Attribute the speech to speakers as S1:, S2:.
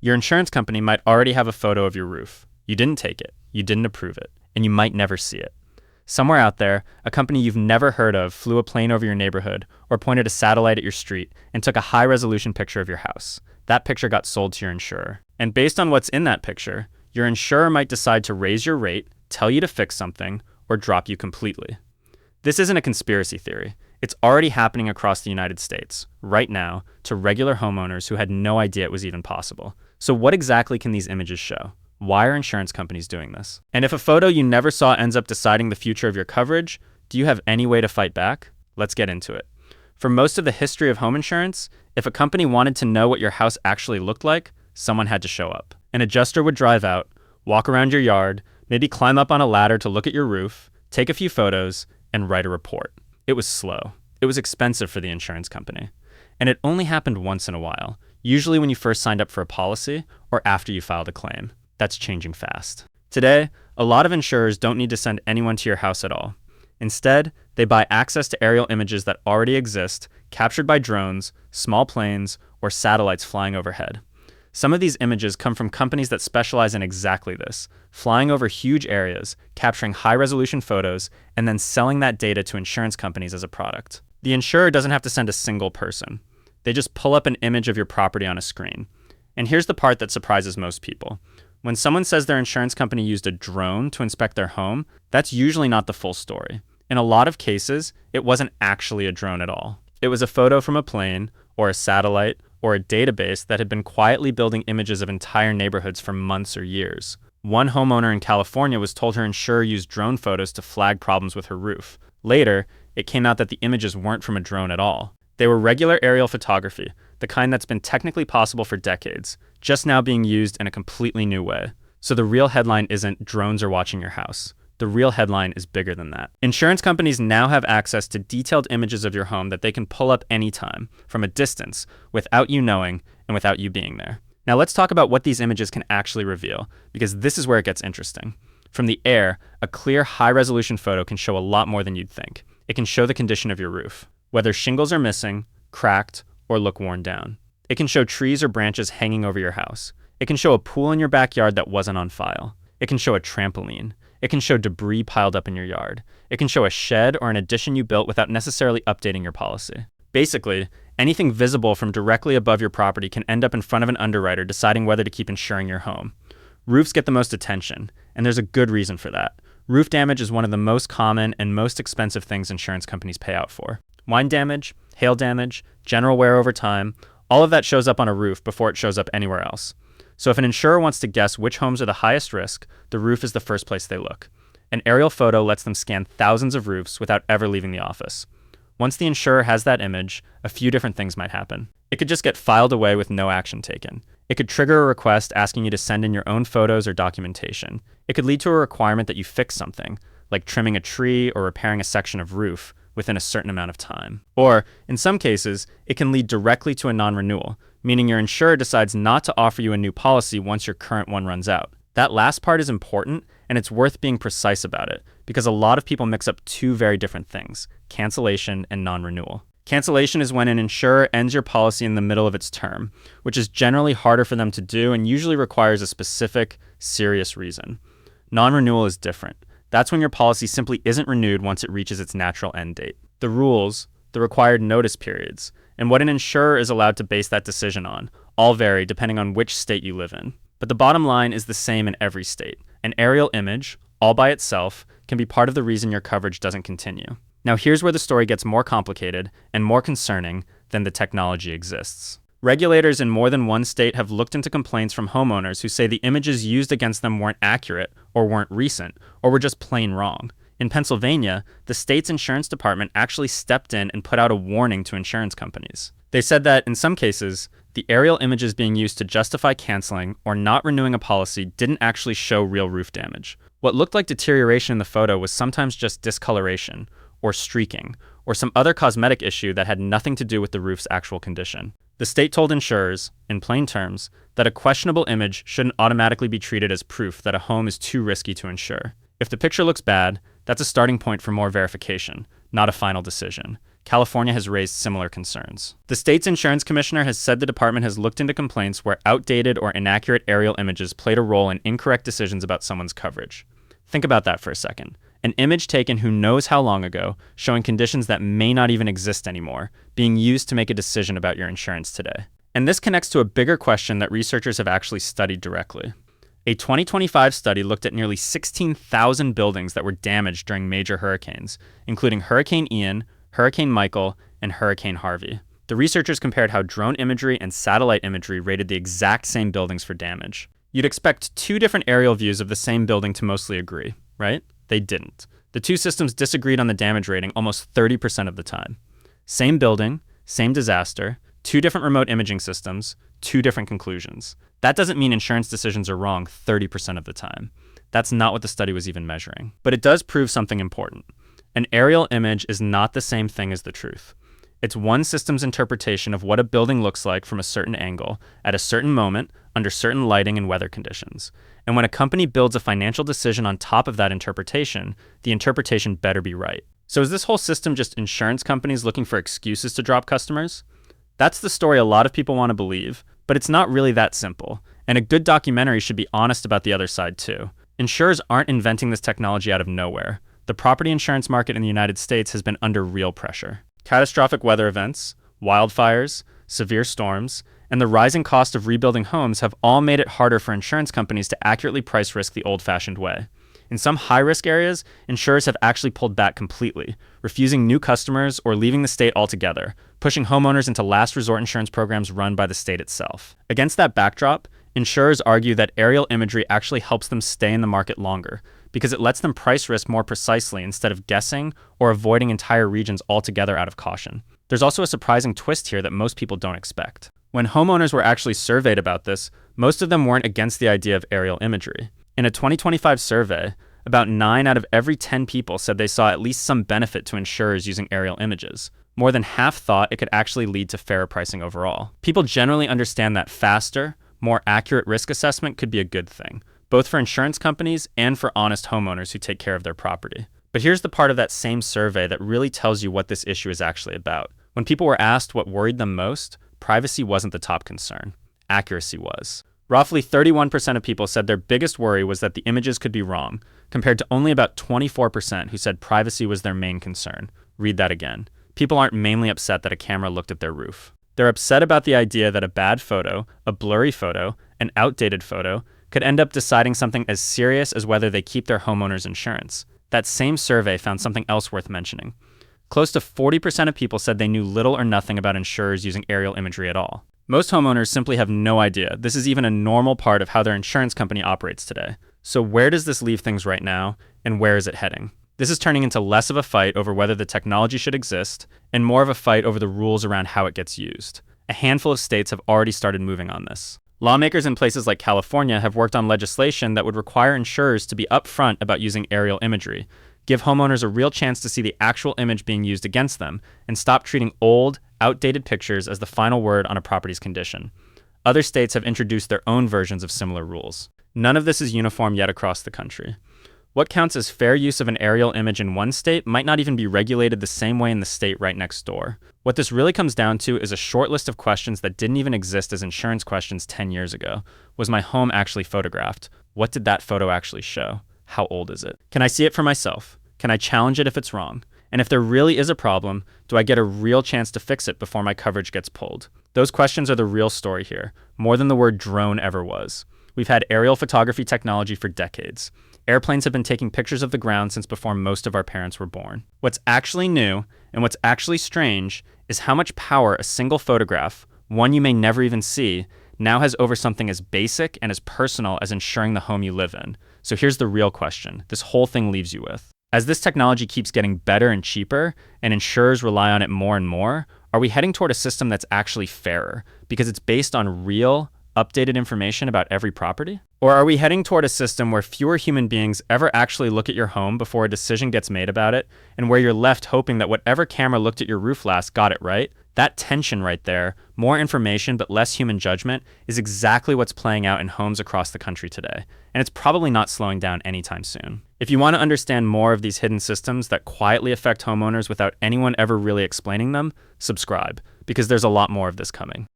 S1: Your insurance company might already have a photo of your roof. You didn't take it, you didn't approve it, and you might never see it. Somewhere out there, a company you've never heard of flew a plane over your neighborhood or pointed a satellite at your street and took a high-resolution picture of your house. That picture got sold to your insurer. And based on what's in that picture, your insurer might decide to raise your rate, tell you to fix something, or drop you completely. This isn't a conspiracy theory. It's already happening across the United States, right now, to regular homeowners who had no idea it was even possible. So what exactly can these images show? Why are insurance companies doing this? And if a photo you never saw ends up deciding the future of your coverage, do you have any way to fight back? Let's get into it. For most of the history of home insurance, if a company wanted to know what your house actually looked like, someone had to show up. An adjuster would drive out, walk around your yard, maybe climb up on a ladder to look at your roof, take a few photos, and write a report. It was slow. It was expensive for the insurance company. And it only happened once in a while, usually when you first signed up for a policy or after you filed a claim. That's changing fast. Today, a lot of insurers don't need to send anyone to your house at all. Instead, they buy access to aerial images that already exist, captured by drones, small planes, or satellites flying overhead. Some of these images come from companies that specialize in exactly this, flying over huge areas, capturing high-resolution photos, and then selling that data to insurance companies as a product. The insurer doesn't have to send a single person. They just pull up an image of your property on a screen. And here's the part that surprises most people. When someone says their insurance company used a drone to inspect their home, that's usually not the full story. In a lot of cases, it wasn't actually a drone at all. It was a photo from a plane, or a satellite, or a database that had been quietly building images of entire neighborhoods for months or years. One homeowner in California was told her insurer used drone photos to flag problems with her roof. Later, it came out that the images weren't from a drone at all. They were regular aerial photography, the kind that's been technically possible for decades, just now being used in a completely new way. So the real headline isn't "drones are watching your house." The real headline is bigger than that. Insurance companies now have access to detailed images of your home that they can pull up anytime, from a distance, without you knowing and without you being there. Now let's talk about what these images can actually reveal, because this is where it gets interesting. From the air, a clear, high-resolution photo can show a lot more than you'd think. It can show the condition of your roof, whether shingles are missing, cracked, or look worn down. It can show trees or branches hanging over your house. It can show a pool in your backyard that wasn't on file. It can show a trampoline. It can show debris piled up in your yard. It can show a shed or an addition you built without necessarily updating your policy. Basically, anything visible from directly above your property can end up in front of an underwriter deciding whether to keep insuring your home. Roofs get the most attention, and there's a good reason for that. Roof damage is one of the most common and most expensive things insurance companies pay out for. Wind damage, hail damage, general wear over time, all of that shows up on a roof before it shows up anywhere else. So if an insurer wants to guess which homes are the highest risk, the roof is the first place they look. An aerial photo lets them scan thousands of roofs without ever leaving the office. Once the insurer has that image, a few different things might happen. It could just get filed away with no action taken. It could trigger a request asking you to send in your own photos or documentation. It could lead to a requirement that you fix something, like trimming a tree or repairing a section of roof, within a certain amount of time. Or, in some cases, it can lead directly to a non-renewal, meaning your insurer decides not to offer you a new policy once your current one runs out. That last part is important, and it's worth being precise about it, because a lot of people mix up two very different things: cancellation and non-renewal. Cancellation is when an insurer ends your policy in the middle of its term, which is generally harder for them to do and usually requires a specific, serious reason. Non-renewal is different. That's when your policy simply isn't renewed once it reaches its natural end date. The rules, the required notice periods, and what an insurer is allowed to base that decision on all vary depending on which state you live in. But the bottom line is the same in every state. An aerial image, all by itself, can be part of the reason your coverage doesn't continue. Now here's where the story gets more complicated and more concerning than the technology exists. Regulators in more than one state have looked into complaints from homeowners who say the images used against them weren't accurate, or weren't recent, or were just plain wrong. In Pennsylvania, the state's insurance department actually stepped in and put out a warning to insurance companies. They said that, in some cases, the aerial images being used to justify canceling or not renewing a policy didn't actually show real roof damage. What looked like deterioration in the photo was sometimes just discoloration, or streaking, or some other cosmetic issue that had nothing to do with the roof's actual condition. The state told insurers, in plain terms, that a questionable image shouldn't automatically be treated as proof that a home is too risky to insure. If the picture looks bad, that's a starting point for more verification, not a final decision. California has raised similar concerns. The state's insurance commissioner has said the department has looked into complaints where outdated or inaccurate aerial images played a role in incorrect decisions about someone's coverage. Think about that for a second. An image taken who knows how long ago, showing conditions that may not even exist anymore, being used to make a decision about your insurance today. And this connects to a bigger question that researchers have actually studied directly. A 2025 study looked at nearly 16,000 buildings that were damaged during major hurricanes, including Hurricane Ian, Hurricane Michael, and Hurricane Harvey. The researchers compared how drone imagery and satellite imagery rated the exact same buildings for damage. You'd expect two different aerial views of the same building to mostly agree, right? They didn't. The two systems disagreed on the damage rating almost 30% of the time. Same building, same disaster, two different remote imaging systems, two different conclusions. That doesn't mean insurance decisions are wrong 30% of the time. That's not what the study was even measuring. But it does prove something important. An aerial image is not the same thing as the truth. It's one system's interpretation of what a building looks like from a certain angle, at a certain moment, under certain lighting and weather conditions. And when a company builds a financial decision on top of that interpretation, the interpretation better be right. So is this whole system just insurance companies looking for excuses to drop customers? That's the story a lot of people want to believe, but it's not really that simple. And a good documentary should be honest about the other side too. Insurers aren't inventing this technology out of nowhere. The property insurance market in the United States has been under real pressure. Catastrophic weather events, wildfires, severe storms, and the rising cost of rebuilding homes have all made it harder for insurance companies to accurately price risk the old-fashioned way. In some high-risk areas, insurers have actually pulled back completely, refusing new customers or leaving the state altogether, pushing homeowners into last resort insurance programs run by the state itself. Against that backdrop, insurers argue that aerial imagery actually helps them stay in the market longer, because it lets them price risk more precisely instead of guessing or avoiding entire regions altogether out of caution. There's also a surprising twist here that most people don't expect. When homeowners were actually surveyed about this, most of them weren't against the idea of aerial imagery. In a 2025 survey, about 9 out of every 10 people said they saw at least some benefit to insurers using aerial images. More than half thought it could actually lead to fairer pricing overall. People generally understand that faster, more accurate risk assessment could be a good thing, both for insurance companies and for honest homeowners who take care of their property. But here's the part of that same survey that really tells you what this issue is actually about. When people were asked what worried them most, privacy wasn't the top concern. Accuracy was. Roughly 31% of people said their biggest worry was that the images could be wrong, compared to only about 24% who said privacy was their main concern. Read that again. People aren't mainly upset that a camera looked at their roof. They're upset about the idea that a bad photo, a blurry photo, an outdated photo, could end up deciding something as serious as whether they keep their homeowner's insurance. That same survey found something else worth mentioning. Close to 40% of people said they knew little or nothing about insurers using aerial imagery at all. Most homeowners simply have no idea this is even a normal part of how their insurance company operates today. So where does this leave things right now, and where is it heading? This is turning into less of a fight over whether the technology should exist, and more of a fight over the rules around how it gets used. A handful of states have already started moving on this. Lawmakers in places like California have worked on legislation that would require insurers to be upfront about using aerial imagery, give homeowners a real chance to see the actual image being used against them, and stop treating old, outdated pictures as the final word on a property's condition. Other states have introduced their own versions of similar rules. None of this is uniform yet across the country. What counts as fair use of an aerial image in one state might not even be regulated the same way in the state right next door. What this really comes down to is a short list of questions that didn't even exist as insurance questions 10 years ago. Was my home actually photographed? What did that photo actually show? How old is it? Can I see it for myself? Can I challenge it if it's wrong? And if there really is a problem, do I get a real chance to fix it before my coverage gets pulled? Those questions are the real story here, more than the word drone ever was. We've had aerial photography technology for decades. Airplanes have been taking pictures of the ground since before most of our parents were born. What's actually new, and what's actually strange, is how much power a single photograph, one you may never even see, now has over something as basic and as personal as ensuring the home you live in. So here's the real question this whole thing leaves you with. As this technology keeps getting better and cheaper, and insurers rely on it more and more, are we heading toward a system that's actually fairer, because it's based on real, updated information about every property? Or are we heading toward a system where fewer human beings ever actually look at your home before a decision gets made about it, and where you're left hoping that whatever camera looked at your roof last got it right? That tension right there, more information but less human judgment, is exactly what's playing out in homes across the country today, and it's probably not slowing down anytime soon. If you want to understand more of these hidden systems that quietly affect homeowners without anyone ever really explaining them, subscribe, because there's a lot more of this coming.